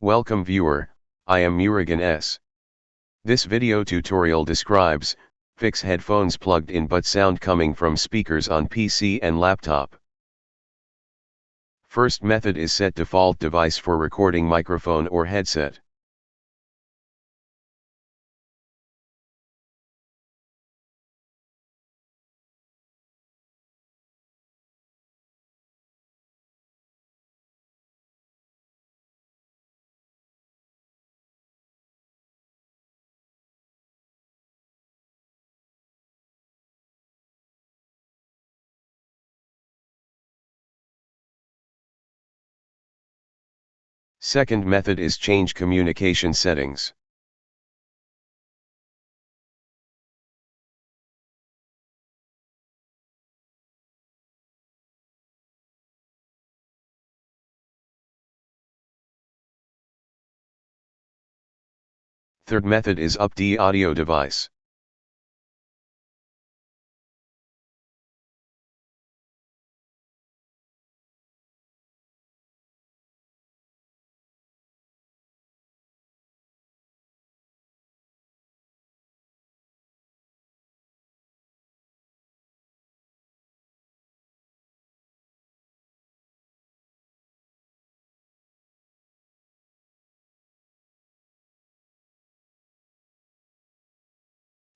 Welcome viewer, I am Murugan S. This video tutorial describes, fix headphones plugged in but sound coming from speakers on PC and laptop. First method is set default device for recording microphone or headset. Second method is change communication settings. Third method is up the audio device.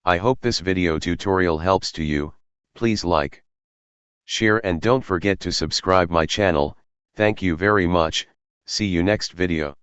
I hope this video tutorial helps to you. Please like, share and don't forget to subscribe my channel. Thank you very much. See you next video.